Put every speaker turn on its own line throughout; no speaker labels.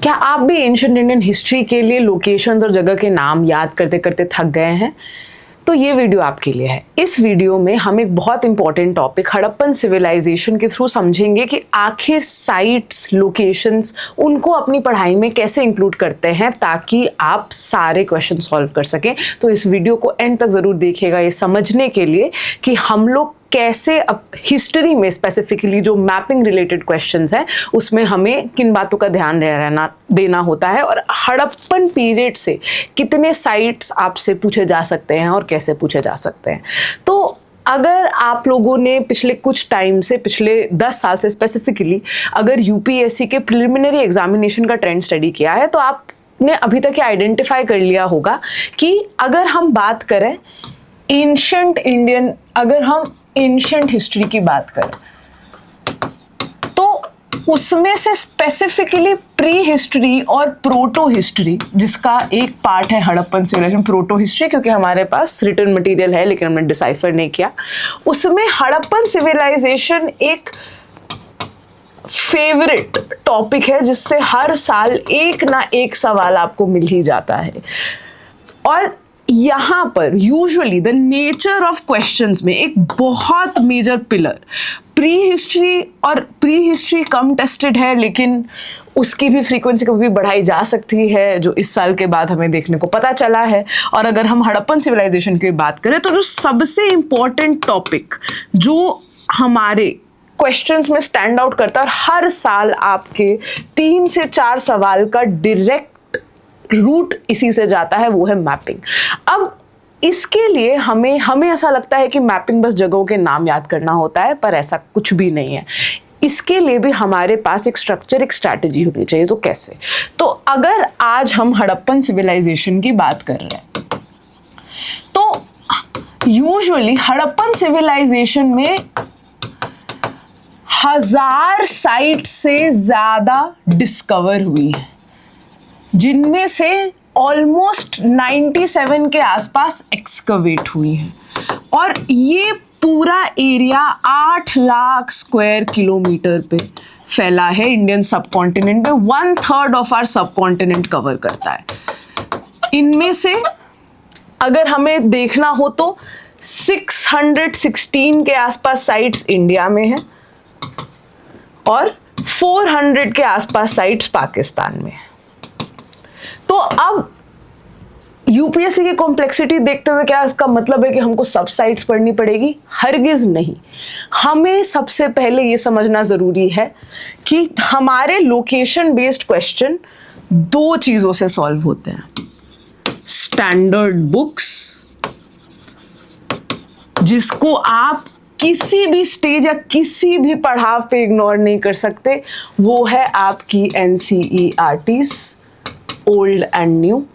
क्या आप भी एंशिएंट इंडियन हिस्ट्री के लिए लोकेशंस और जगह के नाम याद करते करते थक गए हैं? तो ये वीडियो आपके लिए है। इस वीडियो में हम एक बहुत इंपॉर्टेंट टॉपिक हड़प्पन सिविलाइजेशन के थ्रू समझेंगे कि आखिर साइट्स, लोकेशंस उनको अपनी पढ़ाई में कैसे इंक्लूड करते हैं ताकि आप सारे क्वेश्चन सॉल्व कर सकें। तो इस वीडियो को एंड तक ज़रूर देखिएगा ये समझने के लिए कि हम लोग कैसे अब हिस्ट्री में स्पेसिफिकली जो मैपिंग रिलेटेड क्वेश्चंस हैं उसमें हमें किन बातों का ध्यान देना होता है और हड़प्पन पीरियड से कितने साइट्स आपसे पूछे जा सकते हैं और कैसे पूछे जा सकते हैं। तो अगर आप लोगों ने पिछले कुछ टाइम से, पिछले 10 साल से स्पेसिफिकली अगर यूपीएससी के प्रिलिमिनरी एग्जामिनेशन का ट्रेंड स्टडी किया है तो आपने अभी तक ये आइडेंटिफाई कर लिया होगा कि अगर हम बात करें एंशिएंट इंडियन, अगर हम एंशिएंट हिस्ट्री की बात करें तो उसमें से स्पेसिफिकली प्री हिस्ट्री और प्रोटो हिस्ट्री, जिसका एक पार्ट है हड़प्पन सिविलाइजेशन, प्रोटो हिस्ट्री क्योंकि हमारे पास रिटन मटेरियल है लेकिन हमने डिसाइफर नहीं किया, उसमें हड़प्पन सिविलाइजेशन एक फेवरेट टॉपिक है जिससे हर साल एक ना एक सवाल आपको मिल ही जाता है। और यहाँ पर usually the nature of questions में एक बहुत मेजर पिलर प्री हिस्ट्री, और प्री हिस्ट्री कम टेस्टेड है लेकिन उसकी भी फ्रीक्वेंसी कभी भी बढ़ाई जा सकती है, जो इस साल के बाद हमें देखने को पता चला है। और अगर हम हड़प्पन सिविलाइजेशन की बात करें तो जो सबसे इम्पोर्टेंट टॉपिक जो हमारे क्वेश्चंस में स्टैंड आउट करता है और हर साल आपके 3 से 4 सवाल का डायरेक्ट रूट इसी से जाता है, वो है मैपिंग। अब इसके लिए हमें ऐसा लगता है कि मैपिंग बस जगहों के नाम याद करना होता है, पर ऐसा कुछ भी नहीं है। इसके लिए भी हमारे पास एक स्ट्रक्चर, एक स्ट्रैटेजी होनी चाहिए। तो कैसे? तो अगर आज हम हड़प्पन सिविलाइजेशन की बात कर रहे हैं तो यूजुअली हड़प्पन सिविलाइजेशन में 1000 साइट से ज्यादा डिस्कवर हुई है, जिनमें से ऑलमोस्ट 97 के आसपास एक्सकवेट हुई है। और ये पूरा एरिया 8 लाख स्क्वायर किलोमीटर पे फैला है। इंडियन सबकॉन्टिनेंट में 1/3 ऑफ आवर सबकॉन्टिनेंट कवर करता है। इनमें से अगर हमें देखना हो तो 616 के आसपास साइट्स इंडिया में है और 400 के आसपास साइट्स पाकिस्तान में है। तो अब यूपीएससी की कॉम्प्लेक्सिटी देखते हुए क्या इसका मतलब है कि हमको सब साइट्स पढ़नी पड़ेगी? हरगिज नहीं। हमें सबसे पहले ये समझना जरूरी है कि हमारे लोकेशन बेस्ड क्वेश्चन 2 चीजों से सॉल्व होते हैं। स्टैंडर्ड बुक्स, जिसको आप किसी भी स्टेज या किसी भी पड़ाव पे इग्नोर नहीं कर सकते, वो है आपकी एनसीईआरटीज, ओल्ड एंड न्यू।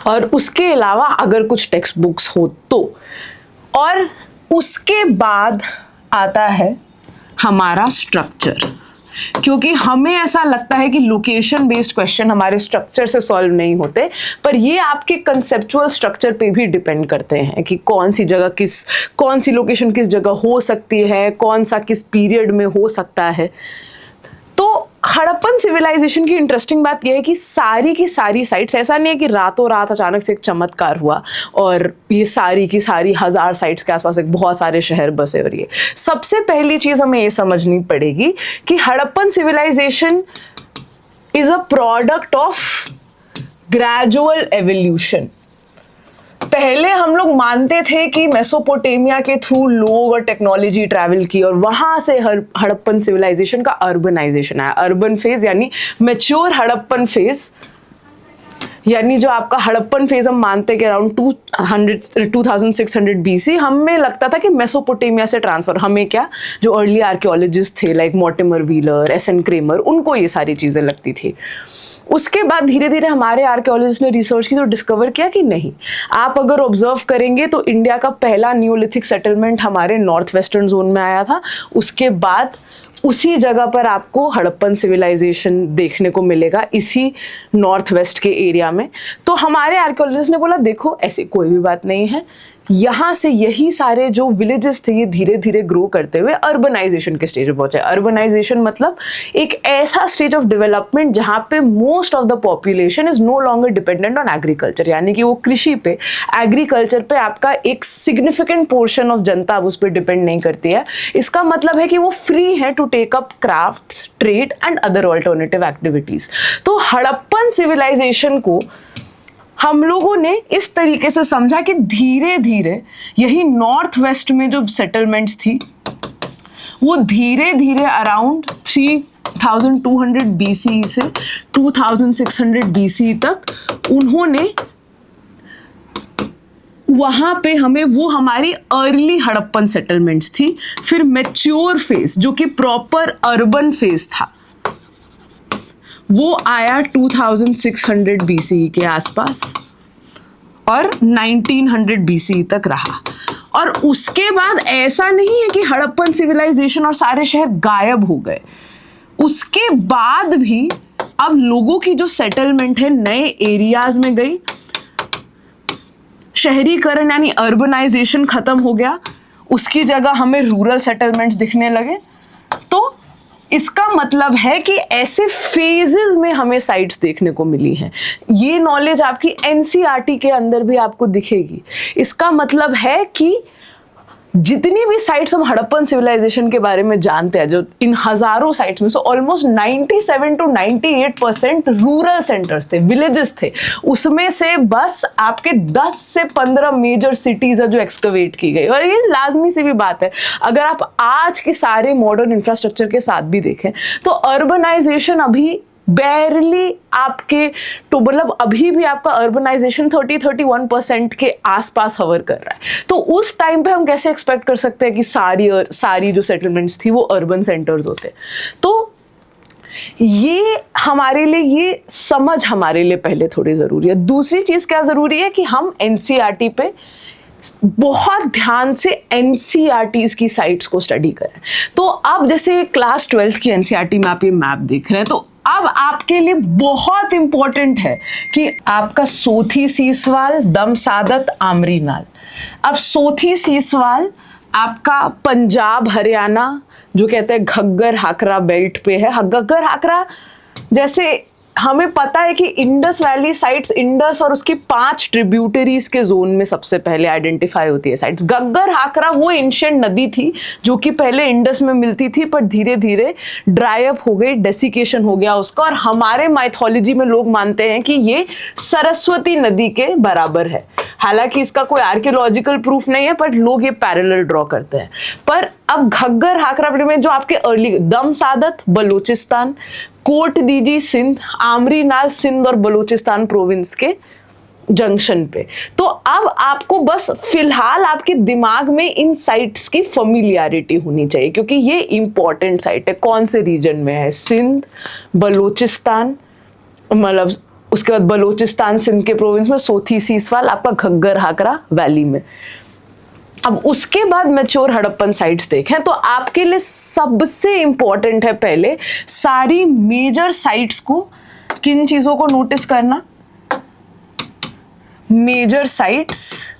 और उसके अलावा अगर कुछ टेक्स्ट बुक्स हो तो, और उसके बाद आता है हमारा स्ट्रक्चर, क्योंकि हमें ऐसा लगता है कि लोकेशन बेस्ड क्वेश्चन हमारे स्ट्रक्चर से सॉल्व नहीं होते, पर ये आपके कंसेप्चुअल स्ट्रक्चर पे भी डिपेंड करते हैं कि कौन सी जगह कौन सी लोकेशन किस जगह हो सकती है, कौन सा किस पीरियड में हो सकता है। तो हड़प्पन सिविलाइजेशन की इंटरेस्टिंग बात यह है कि सारी की सारी साइट्स, ऐसा नहीं है कि रातों रात अचानक से एक चमत्कार हुआ और ये सारी की सारी 1000 साइट्स के आसपास एक बहुत सारे शहर बसे। और ये सबसे पहली चीज हमें ये समझनी पड़ेगी कि Harappan civilization is a product of gradual evolution. पहले हम लोग मानते थे कि मेसोपोटामिया के थ्रू लोग और टेक्नोलॉजी ट्रैवल की और वहां से हड़प्पन सिविलाइजेशन का अर्बनाइजेशन आया। अर्बन फेज यानी मैच्योर हड़प्पन फेज, यानी जो आपका हड़प्पन फेज हम मानते हैं कि अराउंड 2600 बीसी, हमें लगता था कि मेसोपोटामिया से ट्रांसफर, हमें क्या, जो अर्ली आर्कियोलॉजिस्ट थे like Mortimer Wheeler, S N. Kramer, उनको ये सारी चीजें लगती थी। उसके बाद धीरे धीरे हमारे आर्कियोलॉजिस्ट ने रिसर्च की तो डिस्कवर किया कि नहीं, आप अगर ऑब्जर्व करेंगे तो इंडिया का पहला न्यूलिथिक सेटलमेंट हमारे नॉर्थ वेस्टर्न जोन में आया था। उसके बाद उसी जगह पर आपको हड़प्पन सिविलाइजेशन देखने को मिलेगा, इसी नॉर्थ वेस्ट के एरिया में। तो हमारे आर्कियोलॉजिस्ट ने बोला देखो ऐसी कोई भी बात नहीं है, यहाँ से यही सारे जो विलेजेस थे ये धीरे धीरे ग्रो करते हुए अर्बनाइजेशन के स्टेज में पहुंचे। अर्बनाइजेशन मतलब एक ऐसा स्टेज ऑफ डेवलपमेंट जहाँ पे most of the population is no longer dependent on agriculture, यानी कि वो कृषि पे, एग्रीकल्चर पे आपका एक सिग्निफिकेंट पोर्शन ऑफ जनता अब उस पर डिपेंड नहीं करती है। इसका मतलब है कि वो फ्री है to take up crafts, trade and other alternative activities. तो हड़प्पन सिविलाइजेशन को हम लोगों ने इस तरीके से समझा कि धीरे धीरे यही नॉर्थ वेस्ट में जो सेटलमेंट्स थी वो धीरे धीरे अराउंड 3200 BCE से 2600 BCE तक उन्होंने वहां पे हमें वो हमारी अर्ली हड़प्पन सेटलमेंट्स थी। फिर मैच्योर फेज जो कि प्रॉपर अर्बन फेज था वो आया 2600 BCE के आसपास और 1900 BCE तक रहा। और उसके बाद ऐसा नहीं है कि हड़प्पन सिविलाइजेशन और सारे शहर गायब हो गए, उसके बाद भी अब लोगों की जो सेटलमेंट है नए एरियाज में गई, शहरीकरण यानी अर्बनाइजेशन खत्म हो गया, उसकी जगह हमें रूरल सेटलमेंट्स दिखने लगे। तो इसका मतलब है कि ऐसे फेजेस में हमें साइट्स देखने को मिली हैं। ये नॉलेज आपकी एनसीईआरटी के अंदर भी आपको दिखेगी। इसका मतलब है कि जितनी भी साइट्स हम हड़प्पन सिविलाइजेशन के बारे में जानते हैं, जो इन हजारों साइट्स में से ऑलमोस्ट 97 to 98% रूरल सेंटर्स थे, विलेजेस थे। उसमें से बस आपके 10 से 15 मेजर सिटीज है जो एक्सकवेट की गई। और ये लाजमी सी भी बात है, अगर आप आज के सारे मॉडर्न इंफ्रास्ट्रक्चर के साथ भी देखें तो अर्बनाइजेशन अभी बैरली आपके तो मतलब अभी भी आपका अर्बनाइजेशन 30-31% के आसपास हवर कर रहा है। तो उस टाइम पे हम कैसे एक्सपेक्ट कर सकते हैं कि सारी जो सेटलमेंट्स थी वो अर्बन सेंटर्स होते। तो ये हमारे लिए, ये समझ हमारे लिए पहले थोड़ी ज़रूरी है। दूसरी चीज़ क्या ज़रूरी है कि हम एनसीईआरटी पे बहुत ध्यान से एनसीईआरटीज की साइट्स को स्टडी करें। तो अब जैसे क्लास 12 की एनसीईआरटी में आप ये मैप देख रहे हैं, तो अब आपके लिए बहुत इंपॉर्टेंट है कि आपका सोथी सीसवाल, दमसादत, आमरीनाल। अब सोथी सीसवाल आपका पंजाब हरियाणा जो कहते हैं घग्गर हाकरा बेल्ट पे है। घग्गर हाकरा जैसे हमें पता है कि इंडस वैली साइट्स, इंडस और उसकी 5 ट्रिब्यूटरीज के जोन में सबसे पहले आइडेंटिफाई होती है साइट्स। घग्गर हाकरा वो एंशिएंट नदी थी जो कि पहले इंडस में मिलती थी पर धीरे धीरे ड्राई अप हो गई, डेसिकेशन हो गया उसका। और हमारे माइथोलॉजी में लोग मानते हैं कि ये सरस्वती नदी के बराबर है। हालांकि इसका कोई आर्कियोलॉजिकल प्रूफ नहीं है पर लोग ये पैरेलल ड्रॉ करते हैं। पर अब घग्गर हाकरा में जो आपके अर्ली दमसादत बलूचिस्तान, कोट डीजी सिंध, आमरीनाल सिंध और बलूचिस्तान प्रोविंस के जंक्शन पे। तो अब आपको बस फिलहाल आपके दिमाग में इन साइट्स की फेमिलियरिटी होनी चाहिए क्योंकि ये इंपॉर्टेंट साइट है। कौन से रीजन में है? सिंध, बलूचिस्तान, मतलब उसके बाद बलूचिस्तान सिंध के प्रोविंस में सोथी सीसवाल, आपका घग्गर हाकरा वैली में। अब उसके बाद मैच्योर हड़प्पन साइट्स देखें तो आपके लिए सबसे इंपॉर्टेंट है पहले सारी मेजर साइट्स को, किन चीजों को नोटिस करना? मेजर साइट्स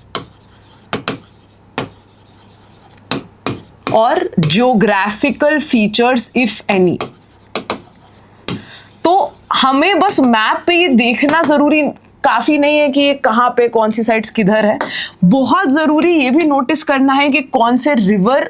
और जियोग्राफिकल फीचर्स इफ एनी। तो हमें बस मैप पे ये देखना जरूरी काफी नहीं है कि ये कहाँ पे कौन सी साइट्स किधर है। बहुत जरूरी ये भी नोटिस करना है कि कौन से रिवर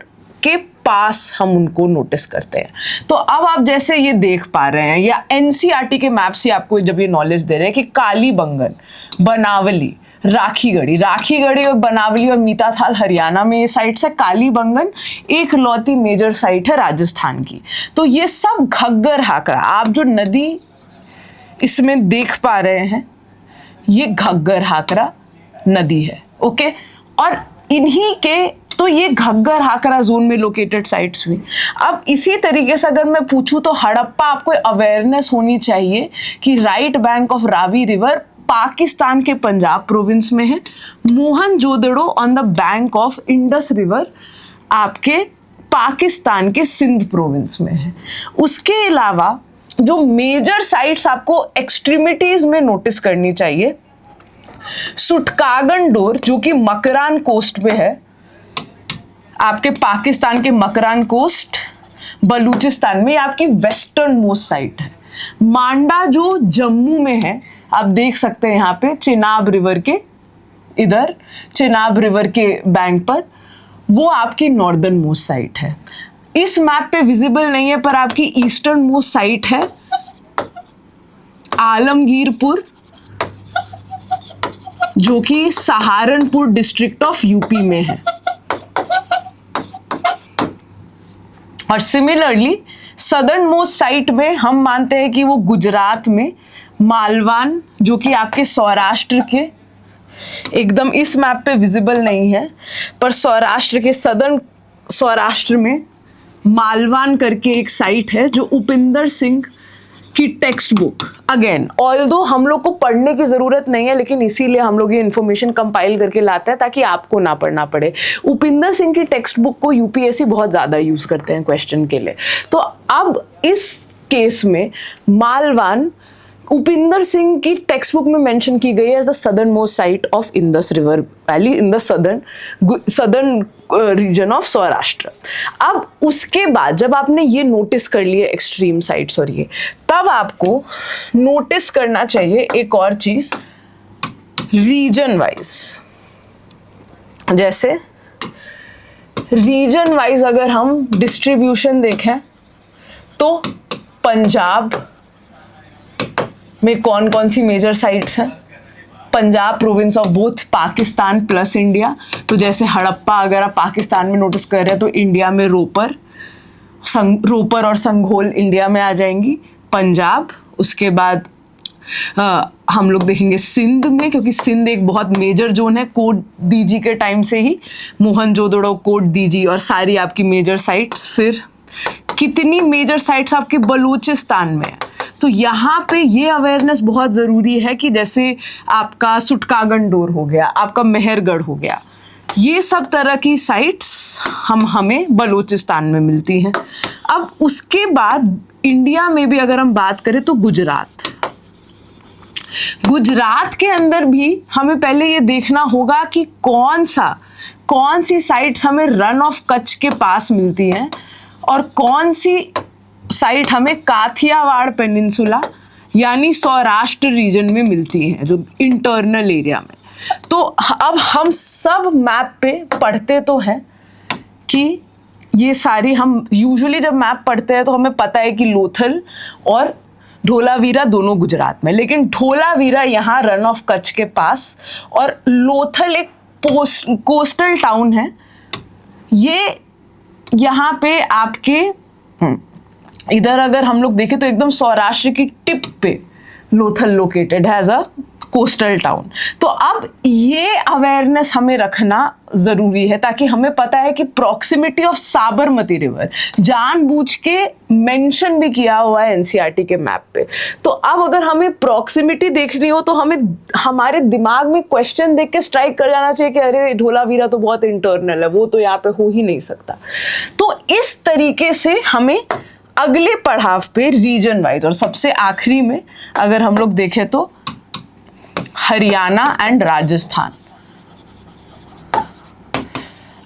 के पास हम उनको नोटिस करते हैं। तो अब आप जैसे ये देख पा रहे हैं या एनसीईआरटी के मैप से आपको जब ये नॉलेज दे रहे हैं कि कालीबंगन, बनावली, राखीगढ़ी और बनावली और मीताथाल हरियाणा में ये साइट्स है। कालीबंगन एक लौती मेजर साइट है राजस्थान की। तो ये सब घग्गर हाकरा, आप जो नदी इसमें देख पा रहे हैं ये घग्गर हाकरा नदी है। ओके, और इन्हीं के तो ये घग्गर हाकरा जोन में लोकेटेड साइट्स हुई। अब इसी तरीके से अगर मैं पूछूं तो हड़प्पा आपको अवेयरनेस होनी चाहिए कि right bank of Ravi river Pakistan के पंजाब प्रोविंस में है। Mohenjodaro on the bank of Indus river आपके पाकिस्तान के सिंध प्रोविंस में है। उसके अलावा जो मेजर साइट्स आपको एक्सट्रीमिटीज में नोटिस करनी चाहिए सुटकागन डोर जो कि मकरान कोस्ट पे है, आपके पाकिस्तान के मकरान कोस्ट बलूचिस्तान में, आपकी वेस्टर्न मोस्ट साइट है। मांडा जो जम्मू में है, आप देख सकते हैं यहाँ पे चिनाब रिवर के इधर, चिनाब रिवर के बैंक पर, वो आपकी नॉर्दर्न मोस्ट साइट है। इस मैप पे विजिबल नहीं है पर आपकी ईस्टर्न मोस्ट साइट है आलमगीरपुर, जो कि सहारनपुर डिस्ट्रिक्ट ऑफ यूपी में है। और सिमिलरली सदर्न मोस्ट साइट में हम मानते हैं कि वो गुजरात में मालवान, जो कि आपके सौराष्ट्र के एकदम इस मैप पे विजिबल नहीं है, पर सौराष्ट्र के सदर्न सौराष्ट्र में मालवान करके एक साइट है जो उपिंदर सिंह की टेक्स्ट बुक, अगेन ऑल्दो हम लोग को पढ़ने की जरूरत नहीं है लेकिन इसीलिए हम लोग ये इन्फॉर्मेशन कंपाइल करके लाते हैं ताकि आपको ना पढ़ना पड़े। उपिंदर सिंह की टेक्स्ट बुक को यूपीएससी बहुत ज्यादा यूज करते हैं क्वेश्चन के लिए। तो अब इस केस में मालवान उपिंदर सिंह की टेक्स्ट बुक में मेंशन की गई है as the southern most site of Indus river valley in the southern region of Saurashtra. अब उसके बाद जब आपने ये नोटिस कर लिए एक्सट्रीम साइट्स और ये, तब आपको नोटिस करना चाहिए एक और चीज रीजन वाइज। जैसे रीजन वाइज अगर हम डिस्ट्रीब्यूशन देखें तो पंजाब में कौन कौन सी मेजर साइट्स हैं, Punjab province of both Pakistan plus India. तो जैसे हड़प्पा अगर आप पाकिस्तान में नोटिस कर रहे हैं तो इंडिया में रोपर और संघोल इंडिया में आ जाएंगी, पंजाब। उसके बाद हम लोग देखेंगे सिंध में, क्योंकि सिंध एक बहुत मेजर जोन है, कोट दीजी के टाइम से ही मोहनजोदड़ो, कोट दीजी और सारी आपकी मेजर साइट्स। फिर कितनी मेजर साइट्स आपके बलूचिस्तान में है, तो यहाँ पे ये अवेयरनेस बहुत ज़रूरी है कि जैसे आपका सुटकागन डोर हो गया, आपका मेहरगढ़ हो गया, ये सब तरह की साइट्स हमें बलूचिस्तान में मिलती हैं। अब उसके बाद इंडिया में भी अगर हम बात करें तो गुजरात के अंदर भी हमें पहले ये देखना होगा कि कौन सी साइट्स हमें रन ऑफ कच्छ के पास मिलती हैं और कौन सी साइट हमें काथियावाड़ पेनिनसुला यानी सौराष्ट्र रीजन में मिलती हैं, जो इंटरनल एरिया में। तो अब हम सब मैप पे पढ़ते तो हैं कि ये सारी, हम यूजुअली जब मैप पढ़ते हैं तो हमें पता है कि लोथल और धोलावीरा दोनों गुजरात में, लेकिन धोलावीरा यहाँ रन ऑफ कच्छ के पास और लोथल एक कोस्टल टाउन है। ये यहाँ पे आपके इधर अगर हम लोग देखें तो एकदम सौराष्ट्र की टिप पे लोथल लोकेटेड है एज अ कोस्टल टाउन। तो अब ये अवेयरनेस हमें रखना ज़रूरी है ताकि हमें पता है कि प्रॉक्सिमिटी ऑफ साबरमती रिवर जानबूझ के मेंशन भी किया हुआ है एनसीईआरटी के मैप पे। तो अब अगर हमें प्रॉक्सिमिटी देखनी हो तो हमें हमारे दिमाग में क्वेश्चन देख के स्ट्राइक कर जाना चाहिए कि अरे धोलावीरा तो बहुत इंटरनल है, वो तो यहाँ पे हो ही नहीं सकता। तो इस तरीके से हमें अगले पड़ाव पे रीजन वाइज, और सबसे आखिरी में अगर हम लोग देखें तो हरियाणा एंड राजस्थान,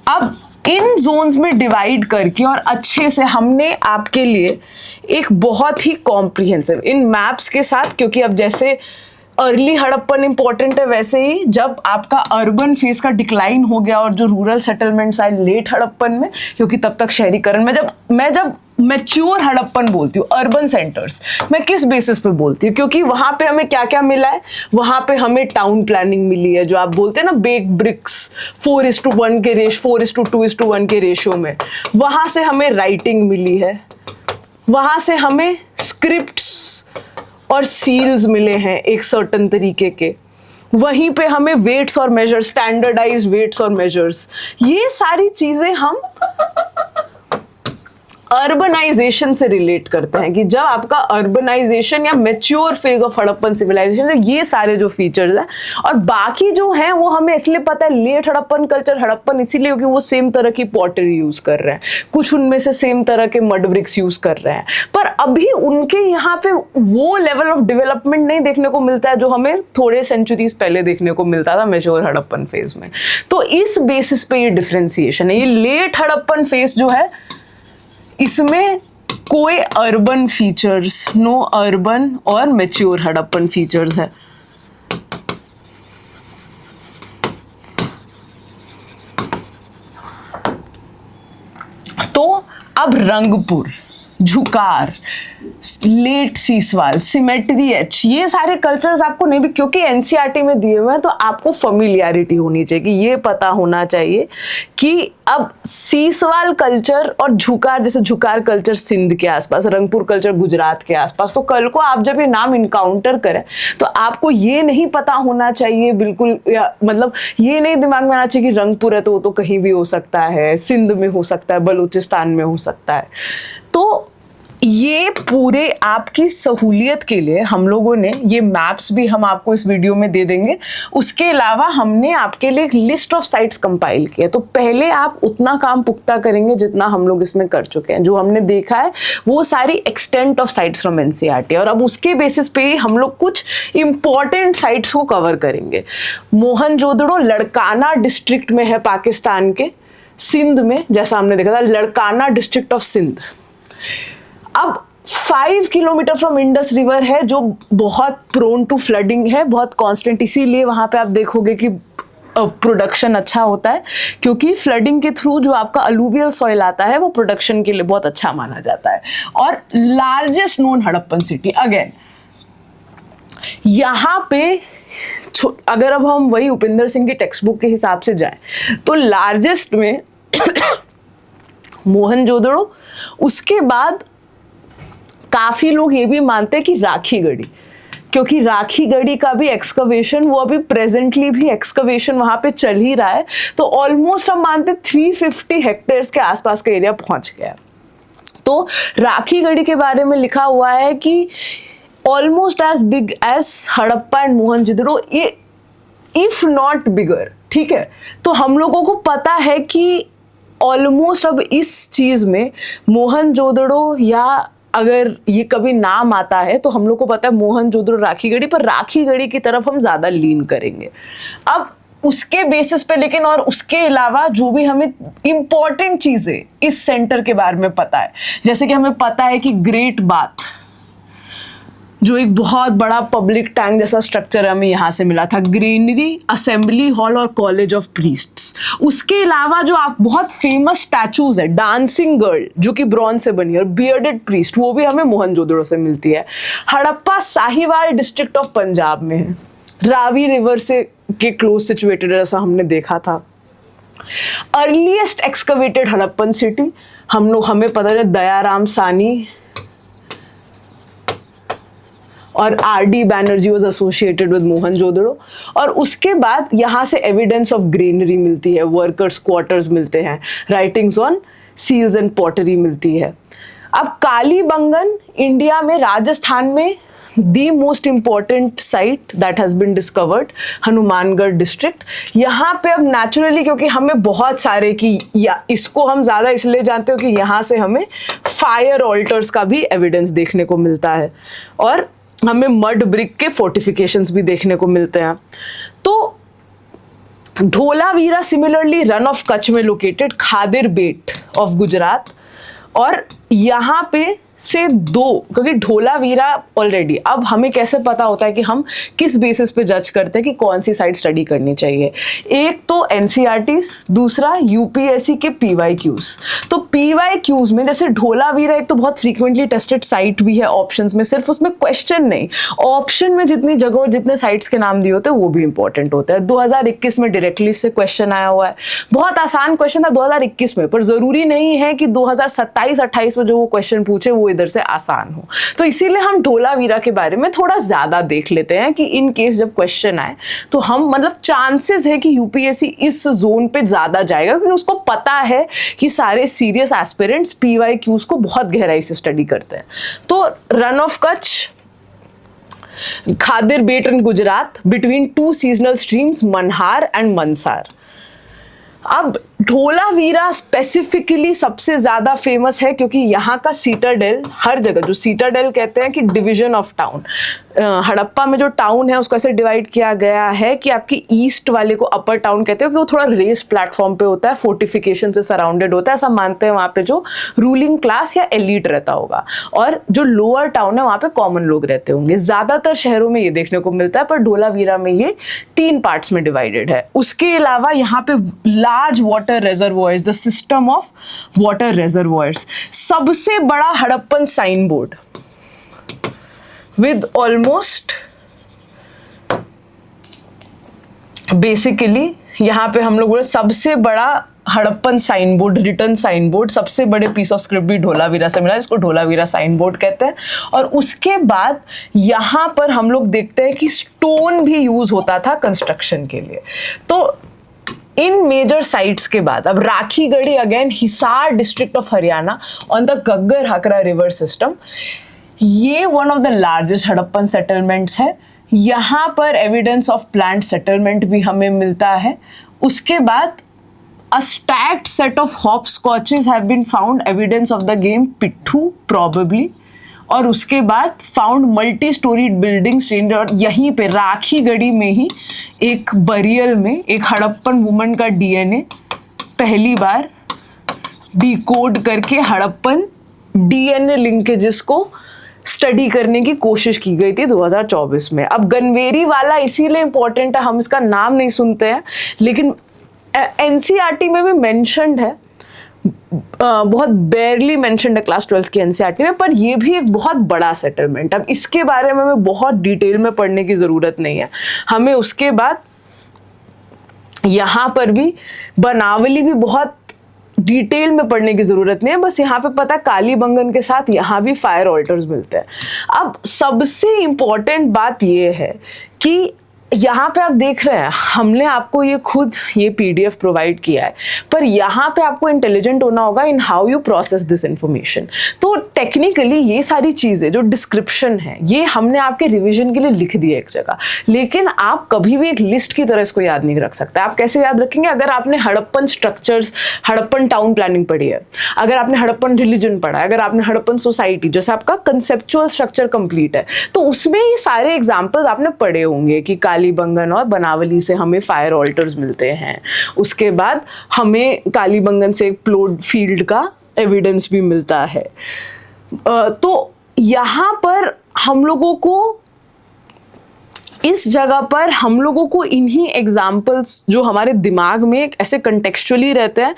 अब इन जोन्स में डिवाइड करके और अच्छे से हमने आपके लिए एक बहुत ही कॉम्प्रिहेंसिव इन मैप्स के साथ, क्योंकि अब जैसे अर्ली हड़प्पन इंपॉर्टेंट है वैसे ही जब आपका अर्बन फेज का डिक्लाइन हो गया और जो रूरल सेटलमेंट्स आए लेट हड़प्पन में, क्योंकि तब तक शहरीकरण में जब मैच्योर हड़प्पन बोलती हूँ, अर्बन सेंटर्स, मैं किस बेसिस पे बोलती हूँ, क्योंकि वहां पे हमें क्या क्या मिला है, वहां पे हमें टाउन प्लानिंग मिली है, जो आप बोलते हैं ना बेक ब्रिक्स 4:1 के 4:2:1 के रेशियो में, वहां से हमें राइटिंग मिली है, वहां से हमें स्क्रिप्ट्स और सील्स मिले हैं एक सर्टन तरीके के, वहीं पे हमें वेट्स और मेजर्स, स्टैंडर्डाइज्ड वेट्स और मेजर्स, ये सारी चीजें हम अर्बनाइजेशन से रिलेट करते हैं कि जब आपका अर्बनाइजेशन या mature phase of Harappan civilization, ये सारे जो फीचर्स हैं। और बाकी जो हैं वो हमें इसलिए पता है, लेट हड़प्पन कल्चर हड़प्पन इसीलिए क्योंकि वो सेम तरह की पॉटरी यूज कर रहे हैं, कुछ उनमें से सेम तरह के मड ब्रिक्स यूज कर रहे हैं, पर अभी उनके यहाँ पे वो लेवल ऑफ डेवलपमेंट नहीं देखने को मिलता है जो हमें थोड़े सेंचुरीज पहले देखने को मिलता था मैच्योर हड़प्पन फेज में। तो इस बेसिस पे ये डिफरेंशिएशन है। ये लेट हड़प्पन फेज जो है इसमें कोई अर्बन फीचर्स, नो अर्बन और मैच्योर हड़प्पन फीचर्स है। तो अब Rangpur, झुकार, late Siswal, symmetry H, ये सारे कल्चर्स आपको नहीं भी, क्योंकि एनसीईआरटी में दिए हुए हैं तो आपको फैमिलियरिटी होनी चाहिए कि ये पता होना चाहिए कि अब सीसवाल कल्चर और झुकार, जैसे झुकार कल्चर सिंध के आसपास, रंगपुर कल्चर गुजरात के आसपास, तो कल को आप जब ये नाम इनकाउंटर करें तो आपको ये नहीं पता होना चाहिए बिल्कुल, या मतलब ये नहीं दिमाग में आना चाहिए कि रंगपुर है तो वो तो कहीं भी हो सकता है, सिंध में हो सकता है, बलूचिस्तान में हो सकता है। तो ये पूरे आपकी सहूलियत के लिए हम लोगों ने ये मैप्स भी हम आपको इस वीडियो में दे देंगे। उसके अलावा हमने आपके लिए एक लिस्ट ऑफ साइट्स कंपाइल की है। तो पहले आप उतना काम पुख्ता करेंगे जितना हम लोग इसमें कर चुके हैं। जो हमने देखा है वो सारी extent of sites from NCERT, और अब उसके बेसिस पे ही हम लोग कुछ इंपॉर्टेंट साइट्स को कवर करेंगे। मोहनजोदड़ो लड़काना डिस्ट्रिक्ट में है पाकिस्तान के, सिंध में, जैसा हमने देखा था लड़काना डिस्ट्रिक्ट ऑफ सिंध। अब 5 किलोमीटर फ्रॉम इंडस रिवर है जो बहुत प्रोन टू फ्लडिंग है, बहुत कांस्टेंट, इसीलिए वहां पे आप देखोगे कि प्रोडक्शन अच्छा होता है, क्योंकि फ्लडिंग के थ्रू जो आपका अलूवियल सॉइल आता है वो प्रोडक्शन के लिए बहुत अच्छा माना जाता है। और largest known Harappan city, again यहाँ पे अगर अब हम वही उपिंदर सिंह की टेक्स्ट बुक के हिसाब से जाएं तो लार्जेस्ट में मोहनजोदड़ो, उसके बाद काफी लोग ये भी मानते हैं कि राखीगढ़ी, क्योंकि राखीगढ़ी का भी एक्सकवेशन, वो अभी प्रेजेंटली भी एक्सकवेशन वहां पे चल ही रहा है, तो ऑलमोस्ट हम मानते 350 हेक्टेयर्स के आसपास का एरिया पहुंच गया। तो राखीगढ़ी के बारे में लिखा हुआ है कि almost as big as Harappa and Mohenjodaro, ये इफ नॉट बिगर, ठीक है। तो हम लोगों को पता है कि ऑलमोस्ट अब इस चीज में मोहनजोदड़ो, या अगर ये कभी नाम आता है तो हम लोग को पता है मोहनजोदड़ो राखीगढ़ी, पर राखीगढ़ी की तरफ हम ज्यादा लीन करेंगे अब उसके बेसिस पे। लेकिन और उसके अलावा जो भी हमें इंपॉर्टेंट चीजें इस सेंटर के बारे में पता है, जैसे कि हमें पता है कि ग्रेट बाथ जो एक बहुत बड़ा पब्लिक टैंक जैसा स्ट्रक्चर हमें यहाँ से मिला था, ग्रेनरी, असेंबली हॉल और कॉलेज ऑफ प्रीस्ट्स। उसके अलावा जो आप बहुत फेमस स्टैचूज है, डांसिंग गर्ल जो कि ब्रॉन्ज से बनी है, और बियर्डेड प्रीस्ट, वो भी हमें मोहनजोदड़ो से मिलती है। हड़प्पा साहिवाल डिस्ट्रिक्ट ऑफ पंजाब में है, रावी रिवर से के क्लोज सिचुएटेड, जैसा हमने देखा था। अर्लीस्ट एक्सकवेटेड हड़प्पन सिटी हमें पता है दयाराम सानी और RD. Banerjee was associated with Mohenjodaro. और उसके बाद यहाँ से एविडेंस ऑफ ग्रेनरी मिलती है, वर्कर्स क्वार्टर्स मिलते हैं, writings on seals and pottery मिलती है। अब कालीबंगन इंडिया में, राजस्थान में the most important site that has been discovered, Hanumangarh district. यहाँ पे अब नेचुरली, क्योंकि हमें बहुत सारे की, या इसको हम ज़्यादा इसलिए जानते हो कि यहाँ से हमें फायर ऑल्टर्स का भी एविडेंस देखने को मिलता है, और हमें मड ब्रिक के फोर्टिफिकेशंस भी देखने को मिलते हैं। तो ढोलावीरा सिमिलरली रन ऑफ कच्छ में लोकेटेड, खादिर बेट ऑफ गुजरात, और यहाँ पे से 2, क्योंकि ढोलावीरा ऑलरेडी, अब हमें कैसे पता होता है कि हम किस बेसिस पे जज करते हैं कि कौन सी साइट स्टडी करनी चाहिए। एक तो एनसीईआरटीज, दूसरा यूपीएससी के पीवाईक्यूज। तो पीवाईक्यूज में जैसे ढोलावीरा एक तो बहुत फ्रीक्वेंटली टेस्टेड साइट भी है ऑप्शंस में, सिर्फ उसमें क्वेश्चन नहीं, ऑप्शन में जितनी जगह जितने साइट्स के नाम दिए होते हैं वो भी इंपॉर्टेंट होता है। 2021 में डायरेक्टली से क्वेश्चन आया हुआ है, बहुत आसान क्वेश्चन था 2021 में, पर जरूरी नहीं है कि 2027-28 में जो वो क्वेश्चन पूछे वो इधर से आसान हो। तो इसीलिए हम धोलावीरा के बारे में थोड़ा ज़्यादा देख लेते हैं कि इन केस जब क्वेश्चन आए तो हम मतलब चांसेस है कि यूपीएससी इस जोन पे ज़्यादा जाएगा, क्योंकि उसको पता है कि सारे सीरियस एस्पिरेंट्स पीवाईक्यूज को बहुत गहराई से स्टडी करते हैं। तो Rann of Kutch, Khadir Bet in Gujarat between 2 seasonal streams Manhar and Mansar. अब धोलावीरा स्पेसिफिकली सबसे ज़्यादा फेमस है क्योंकि यहाँ का सीटाडेल, हर जगह जो सीटाडेल कहते हैं कि डिवीजन ऑफ टाउन, हड़प्पा में जो टाउन है उसको ऐसे डिवाइड किया गया है कि आपकी ईस्ट वाले को अपर टाउन कहते हैं, कि वो थोड़ा रेस प्लेटफॉर्म पे होता है, फोर्टिफिकेशन से सराउंडेड होता है, ऐसा मानते हैं वहाँ पे जो रूलिंग क्लास या एलीट रहता होगा, और जो लोअर टाउन है वहाँ पे कॉमन लोग रहते होंगे। ज़्यादातर शहरों में ये देखने को मिलता है, पर धोलावीरा में ये 3 पार्ट्स में डिवाइडेड है। उसके अलावा यहाँ पे large water reservoirs, the system of water reservoirs, सबसे बड़ा Harappan sign board with almost basically यहाँ पे हम लोग सबसे बड़ा Harappan sign board, return sign board, सबसे बड़े पीस ऑफ स्क्रिप्ट भी धोलावीरा से मिला, इसको धोलावीरा साइन बोर्ड कहते हैं। और उसके बाद यहाँ पर हम लोग देखते हैं कि स्टोन भी यूज होता था कंस्ट्रक्शन के लिए। तो इन मेजर साइट्स के बाद अब Rakhigarhi, again Hisar district of Haryana on the Ghaggar Hakra river system, ये one of the largest Harappan settlements है। यहाँ पर एविडेंस ऑफ प्लांट सेटलमेंट भी हमें मिलता है। उसके बाद a stacked set of hopscotches have been found, evidence of the game पिट्ठू probably। और उसके बाद फाउंड मल्टी स्टोरीड बिल्डिंग्स, और यहीं पे राखीगढ़ी में ही एक बरियल में एक हड़प्पन वुमन का डीएनए पहली बार डिकोड करके हड़प्पन डीएनए लिंकेजेस को स्टडी करने की कोशिश की गई थी 2024 में। अब गनवेरी वाला इसीलिए इंपॉर्टेंट है, हम इसका नाम नहीं सुनते हैं, लेकिन एनसीईआरटी में भी मेंशन्ड है, बहुत बेयरली मेंशन्ड है क्लास 12 की एनसीईआरटी में, पर ये भी एक बहुत बड़ा सेटलमेंट। अब इसके बारे में हमें बहुत डिटेल में पढ़ने की ज़रूरत नहीं है, हमें उसके बाद यहाँ पर भी बनावली भी बहुत डिटेल में पढ़ने की जरूरत नहीं है, बस यहाँ पे पता कालीबंगन के साथ यहाँ भी फायर ऑल्टर्स मिलते हैं। अब सबसे इंपॉर्टेंट बात ये है कि यहाँ पे आप देख रहे हैं हमने आपको ये खुद ये पीडीएफ प्रोवाइड किया है, पर यहाँ पे आपको इंटेलिजेंट होना होगा in how you process this information. तो टेक्निकली ये सारी चीज़ें जो डिस्क्रिप्शन है ये हमने आपके रिवीजन के लिए लिख दी है एक जगह, लेकिन आप कभी भी एक लिस्ट की तरह इसको याद नहीं रख सकते। आप कैसे याद रखेंगे? अगर आपने Harappan structures, Harappan town planning पढ़ी है, अगर आपने हड़प्पन रिलीजन पढ़ा है, अगर आपने हड़प्पन सोसाइटी, जैसे आपका कंसेप्चुअल स्ट्रक्चर कंप्लीट है, तो उसमें ये सारे एग्जाम्पल्स आपने पढ़े होंगे कि कालीबंगन और बनावली से हमें फायर ऑल्टर्स मिलते हैं, उसके बाद हमें कालीबंगन से एक प्लॉट फील्ड का एविडेंस भी मिलता है। तो यहाँ पर हम लोगों को इस जगह पर हम लोगों को इन्हीं एग्जाम्पल्स जो हमारे दिमाग में ऐसे कंटेक्चुअली रहते हैं,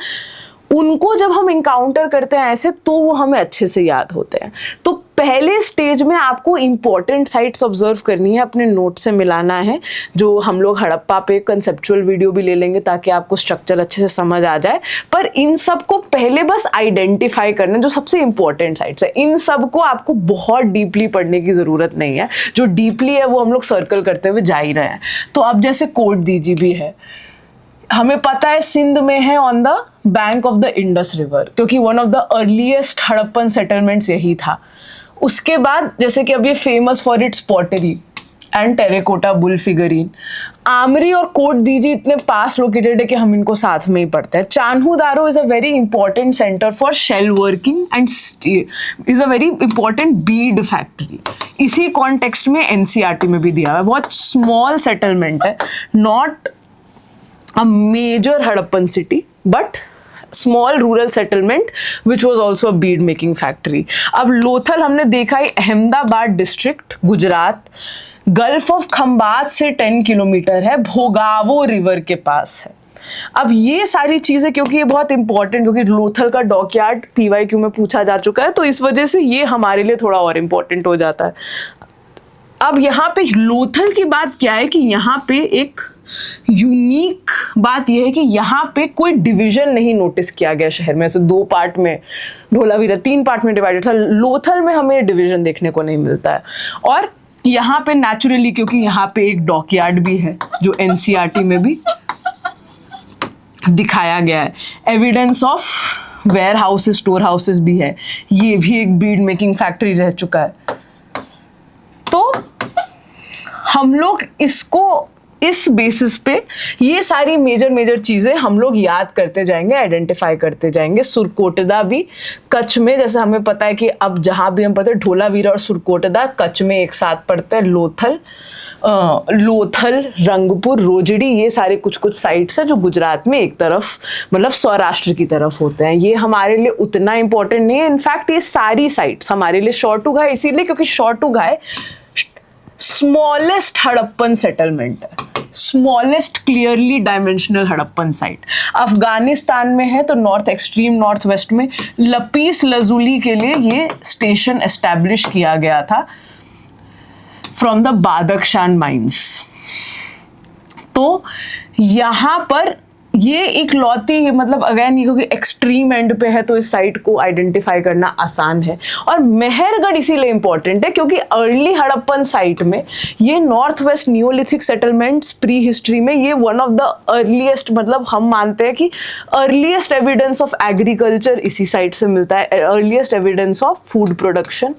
उनको जब हम इनकाउंटर करते हैं ऐसे, तो वो हमें अच्छे से याद होते हैं। तो पहले स्टेज में आपको इंपॉर्टेंट साइट्स ऑब्जर्व करनी है, अपने नोट से मिलाना है, जो हम लोग हड़प्पा पे कंसेप्चुअल वीडियो भी ले लेंगे ताकि आपको स्ट्रक्चर अच्छे से समझ आ जाए। पर इन सब को पहले बस आइडेंटिफाई करना, जो सबसे इंपॉर्टेंट साइट्स है, इन सब को आपको बहुत डीपली पढ़ने की ज़रूरत नहीं है, जो डीपली है वो हम लोग सर्कल करते हुए जा ही रहे हैं। तो अब जैसे कोट दीजी भी है, हमें पता है सिंध में है on the bank of the Indus river, क्योंकि one of the earliest Harappan settlements यही था। उसके बाद जैसे कि अब ये famous for its pottery and terracotta bull figurine, Amri और कोट दीजी इतने पास लोकेटेड है कि हम इनको साथ में ही पढ़ते हैं। Chanhu Daro is a very important centre for shell working and is a very important bead factory. इसी कॉन्टेक्स्ट में एनसीईआरटी में भी दिया हुआ है। बहुत स्मॉल सेटलमेंट है, not a major Harappan city but small rural settlement which was also a bead making factory। अब लोथल हमने देखा है Ahmedabad district Gujarat, gulf of Khambhat से 10 किलोमीटर है, भोगावो रिवर के पास है। अब ये सारी चीज़ें क्योंकि ये बहुत इंपॉर्टेंट, क्योंकि लोथल का डॉकयार्ड पीवाईक्यू में पूछा जा चुका है, तो इस वजह से ये हमारे लिए थोड़ा और इम्पोर्टेंट हो जाता है। अब यहाँ पे लोथल की बात क्या है कि यहाँ पे एक यूनिक बात यह है कि यहाँ पे कोई डिवीजन नहीं नोटिस किया गया शहर में, ऐसे 2 पार्ट में धोलावीरा 3 पार्ट में डिवाइडेड था। लोथल में हमें डिवीजन देखने को नहीं मिलता है। और यहाँ पे नेचुरली क्योंकि यहाँ पे एक डॉकयार्ड भी है जो एनसीईआरटी में भी दिखाया गया है, evidence of warehouses store houses भी है, ये भी एक बीड मेकिंग फैक्ट्री रह चुका है। तो हम लोग इसको इस बेसिस पे ये सारी मेजर चीजें हम लोग याद करते जाएंगे, आइडेंटिफाई करते जाएंगे। सुरकोटदा भी कच्छ में, जैसे हमें पता है कि अब जहां भी हम पता है ढोलावीरा और सुरकोटदा कच्छ में एक साथ पड़ते हैं। लोथल, रंगपुर, रोजड़ी, ये सारे कुछ साइट्स है जो गुजरात में एक तरफ मतलब सौराष्ट्र की तरफ होते हैं। ये हमारे लिए उतना इंपॉर्टेंट नहीं है। इनफैक्ट ये सारी साइट्स हमारे लिए शॉर्टू घाय इसीलिए क्योंकि शॉर्टू घाय स्मॉलेस्ट हड़प्पन सेटलमेंट है, smallest clearly dimensional Harappan site Afghanistan में है। तो नॉर्थ एक्सट्रीम नॉर्थ वेस्ट में लपीस लजुली के लिए ये स्टेशन एस्टैब्लिश किया गया था फ्रॉम द बादकशान माइंस। तो यहाँ पर ये एक लौती मतलब अगेन ये क्योंकि एक्सट्रीम एंड पे है तो इस साइट को आइडेंटिफाई करना आसान है। और मेहरगढ़ इसीलिए इंपॉर्टेंट है क्योंकि अर्ली हड़प्पन साइट में ये north west Neolithic settlements pre history में ये वन ऑफ द अर्लीस्ट मतलब हम मानते हैं कि अर्लीस्ट एविडेंस ऑफ एग्रीकल्चर इसी साइट से मिलता है, earliest evidence of food production.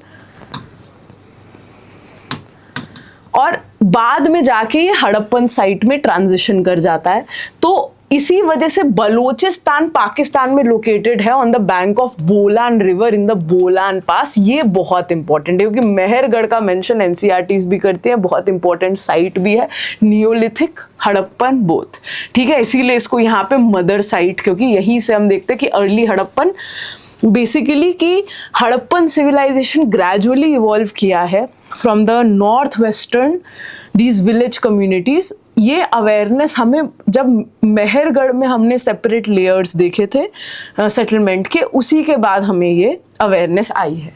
और बाद में जाके ये हड़प्पन साइट में ट्रांजिशन कर जाता है। तो इसी वजह से बलोचिस्तान पाकिस्तान में लोकेटेड है on the bank of Bolan river in the Bolan pass. ये बहुत इंपॉर्टेंट है क्योंकि मेहरगढ़ का मेंशन एनसीईआरटीज भी करते हैं, बहुत इंपॉर्टेंट साइट भी है, नियोलिथिक हड़प्पन बोथ। ठीक है, इसीलिए इसको यहाँ पे मदर साइट, क्योंकि यहीं से हम देखते हैं कि अर्ली हड़प्पन बेसिकली कि हड़प्पन सिविलाइजेशन ग्रेजुअली इवॉल्व किया है from the north western these village communities. ये अवेयरनेस हमें जब मेहरगढ़ में हमने सेपरेट लेयर्स देखे थे सेटलमेंट के, उसी के बाद हमें ये अवेयरनेस आई है।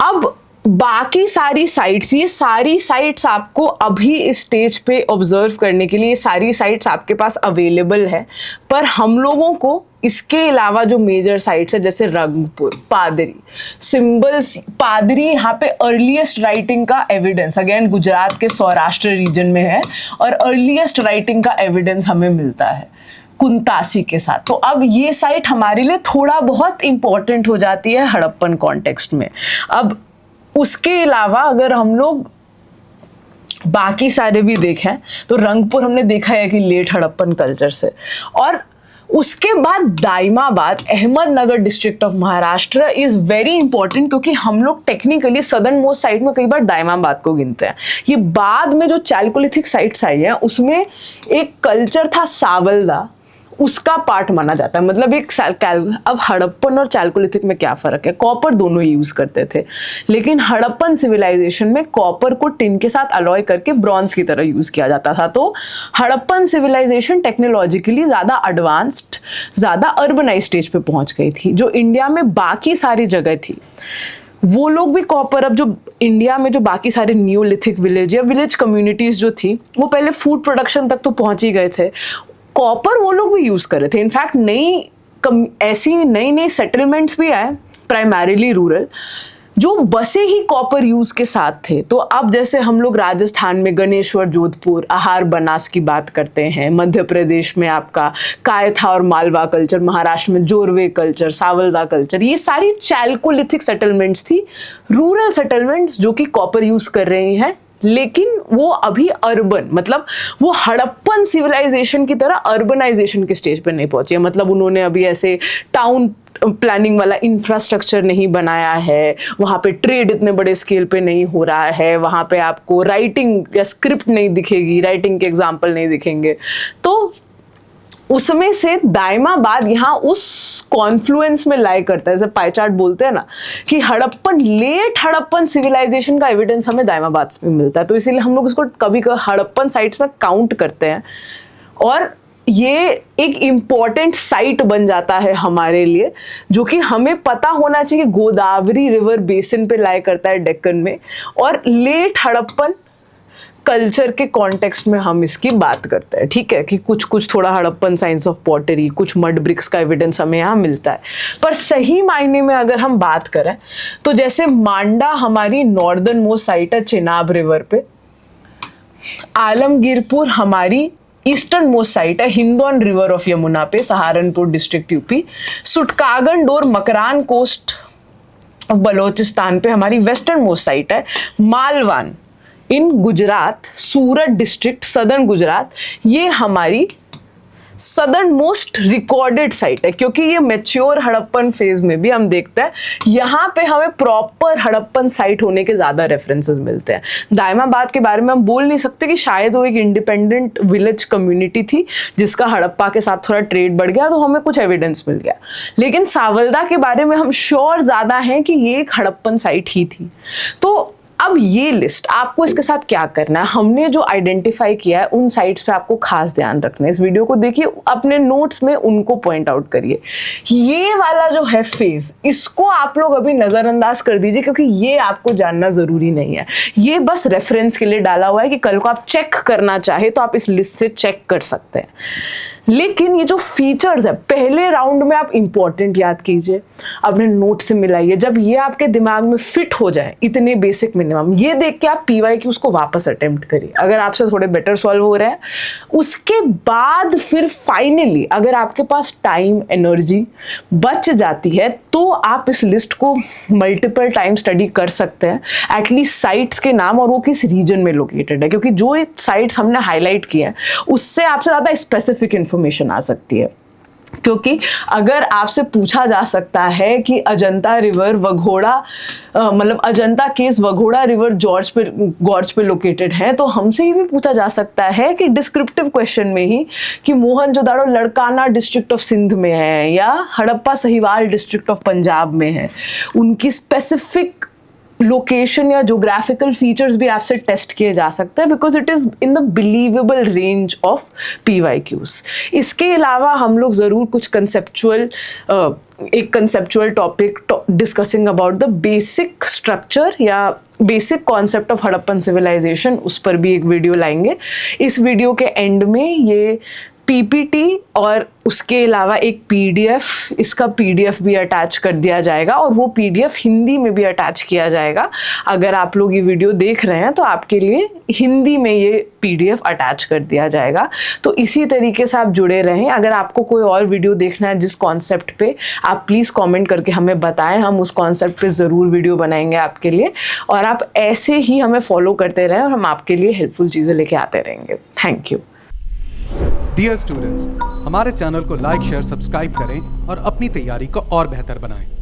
अब बाकी सारी साइट्स, ये सारी साइट्स आपको अभी इस स्टेज पे ऑब्जर्व करने के लिए सारी साइट्स आपके पास अवेलेबल है। पर हम लोगों को इसके अलावा जो मेजर साइट्स है जैसे रंगपुर, पादरी, सिंबल्स, पादरी यहाँ पे अर्लीस्ट राइटिंग का एविडेंस अगेन गुजरात के सौराष्ट्र रीजन में है और अर्लीस्ट राइटिंग का एविडेंस हमें मिलता है कुंतासी के साथ। तो अब ये साइट हमारे लिए थोड़ा बहुत इंपॉर्टेंट हो जाती है हड़प्पन कॉन्टेक्स्ट में। अब उसके अलावा अगर हम लोग बाकी सारे भी देखें तो रंगपुर हमने देखा है कि लेट हड़प्पन कल्चर से, और उसके बाद Daimabad Ahmednagar district of Maharashtra is very important क्योंकि हम लोग टेक्निकली सदर्न मोस्ट साइट में कई बार दाइमाबाद को गिनते हैं। ये बाद में जो चैल्कोलिथिक साइट्स आई हैं उसमें एक कल्चर था सावलदा, उसका पार्ट माना जाता है। मतलब एक अब हड़प्पन और चैल्कोलिथिक में क्या फर्क है, कॉपर दोनों ही यूज करते थे, लेकिन हड़प्पन सिविलाइजेशन में कॉपर को टिन के साथ अलॉय करके ब्रॉन्ज की तरह यूज किया जाता था। तो हड़प्पन सिविलाइजेशन टेक्नोलॉजिकली ज्यादा एडवांस्ड, ज्यादा अर्बनाइज स्टेज पे पहुंच गई थी। जो इंडिया में बाकी सारी जगह थी वो लोग भी कॉपर, अब जो इंडिया में जो बाकी सारे न्यूलिथिक विलेज या विलेज कम्युनिटीज जो थी वो पहले फूड प्रोडक्शन तक तो पहुंच ही गए थे, कॉपर वो लोग भी यूज कर रहे थे। इनफैक्ट ऐसी नई सेटलमेंट्स भी आए प्राइमरीली रूरल जो बसे ही कॉपर यूज के साथ थे। तो अब जैसे हम लोग राजस्थान में गणेश्वर, जोधपुर, आहार, बनास की बात करते हैं, मध्य प्रदेश में आपका कायथा और मालवा कल्चर, महाराष्ट्र में जोरवे कल्चर, सावलदा कल्चर, ये सारी चैल्कोलिथिक सेटलमेंट्स थी, रूरल सेटलमेंट्स जो कि कॉपर यूज कर रही हैं, लेकिन वो अभी अर्बन मतलब वो हड़प्पन सिविलाइजेशन की तरह अर्बनाइजेशन के स्टेज पे नहीं पहुंची है। मतलब उन्होंने अभी ऐसे टाउन प्लानिंग वाला इंफ्रास्ट्रक्चर नहीं बनाया है, वहाँ पे ट्रेड इतने बड़े स्केल पे नहीं हो रहा है, वहाँ पे आपको राइटिंग या स्क्रिप्ट नहीं दिखेगी, राइटिंग के एग्जाम्पल नहीं दिखेंगे। तो उसमें से दाइमाबाद यहाँ उस कॉन्फ्लुएंस में लाई करता है, जैसे पाई चार्ट बोलते हैं ना कि हड़प्पन, लेट हड़प्पन सिविलाइजेशन का एविडेंस हमें दाइमाबाद में मिलता है। तो इसीलिए हम लोग इसको कभी कभी हड़प्पन साइट्स में काउंट करते हैं और ये एक इम्पॉर्टेंट साइट बन जाता है हमारे लिए, जो कि हमें पता होना चाहिए। गोदावरी रिवर बेसिन पे लाई करता है डेक्कन में, और लेट हड़प्पन कल्चर के कॉन्टेक्स्ट में हम इसकी बात करते हैं, ठीक है, कि कुछ कुछ थोड़ा हड़प्पन साइंस ऑफ पॉटरी, कुछ मड ब्रिक्स का एविडेंस हमें यहाँ मिलता है। पर सही मायने में अगर हम बात करें तो जैसे मांडा हमारी नॉर्दर्न मोस्ट साइट है चेनाब रिवर पे, आलमगीरपुर हमारी ईस्टर्न मोस्ट साइट है हिंदौन रिवर ऑफ यमुना पे, सहारनपुर डिस्ट्रिक्ट यूपी, सुटकागन और मकरान कोस्ट ऑफ बलोचिस्तान पे हमारी वेस्टर्न मोस्ट साइट है, मालवान इन गुजरात, सूरत डिस्ट्रिक्ट सदर्न गुजरात, ये हमारी सदर्न मोस्ट रिकॉर्डेड साइट है, क्योंकि ये मैच्योर हड़प्पन फेज में भी हम देखते हैं यहाँ पे हमें प्रॉपर हड़प्पन साइट होने के ज्यादा रेफरेंसेस मिलते हैं। दायमाबाद के बारे में हम बोल नहीं सकते कि शायद वो एक इंडिपेंडेंट विलेज कम्युनिटी थी जिसका हड़प्पा के साथ थोड़ा ट्रेड बढ़ गया तो हमें कुछ एविडेंस मिल गया, लेकिन सावलदा के बारे में हम श्योर ज्यादा हैं कि ये एक हड़प्पन साइट ही थी। तो अब ये लिस्ट आपको इसके साथ क्या करना है, हमने जो आइडेंटिफाई किया है उन साइट्स पे आपको खास ध्यान रखना है। इस वीडियो को देखिए, अपने नोट्स में उनको पॉइंट आउट करिए। ये वाला जो है फेज, इसको आप लोग अभी नजरअंदाज कर दीजिए क्योंकि ये आपको जानना जरूरी नहीं है, ये बस रेफरेंस के लिए डाला हुआ है कि कल को आप चेक करना चाहे तो आप इस लिस्ट से चेक कर सकते हैं। लेकिन ये जो फीचर्स है पहले राउंड में आप इंपॉर्टेंट याद कीजिए, अपने नोट से मिलाइए, जब ये आपके दिमाग में फिट हो जाए इतने बेसिक मिनिमम, ये देख के आप PYQ उसको वापस अटेम्प्ट करिए अगर आपसे थोड़े बेटर सॉल्व हो रहे हैं। उसके बाद फिर फाइनली अगर आपके पास टाइम एनर्जी बच जाती है तो आप इस लिस्ट को मल्टीपल टाइम स्टडी कर सकते हैं, एटलीस्ट साइट्स के नाम और वो किस रीजन में लोकेटेड है, क्योंकि जो साइट्स हमने हाईलाइट किए हैं उससे आपसे ज़्यादा स्पेसिफिक इन्फॉर्मेशन आ सकती है। क्योंकि अगर आपसे पूछा जा सकता है कि अजंता रिवर वघोड़ा मतलब अजंता केस वघोड़ा रिवर गॉर्ज पे लोकेटेड है, तो हमसे ये भी पूछा जा सकता है कि डिस्क्रिप्टिव क्वेश्चन में ही कि मोहनजोदाड़ो लड़काना डिस्ट्रिक्ट ऑफ सिंध में है या हड़प्पा सहीवाल डिस्ट्रिक्ट ऑफ पंजाब में है, उनकी स्पेसिफिक लोकेशन या जोग्राफिकल फीचर्स भी आपसे टेस्ट किए जा सकते हैं, because it is in the believable range of PYQs। इसके अलावा हम लोग ज़रूर कुछ एक conceptual topic discussing about the basic structure या basic concept of Harappan civilisation, उस पर भी एक वीडियो लाएंगे। इस वीडियो के एंड में ये PPT और उसके अलावा एक PDF, इसका PDF भी अटैच कर दिया जाएगा और वो PDF हिंदी में भी अटैच किया जाएगा। अगर आप लोग ये वीडियो देख रहे हैं तो आपके लिए हिंदी में ये PDF अटैच कर दिया जाएगा। तो इसी तरीके से आप जुड़े रहें। अगर आपको कोई और वीडियो देखना है जिस कॉन्सेप्ट पे, आप प्लीज़ कमेंट करके हमें बताएं, हम उस कॉन्सेप्ट पे ज़रूर वीडियो बनाएंगे आपके लिए, और आप ऐसे ही हमें फॉलो करते रहें और हम आपके लिए हेल्पफुल चीज़ें लेके आते रहेंगे। Thank you.
डियर स्टूडेंट्स, हमारे चैनल को लाइक शेयर सब्सक्राइब करें और अपनी तैयारी को और बेहतर बनाएं।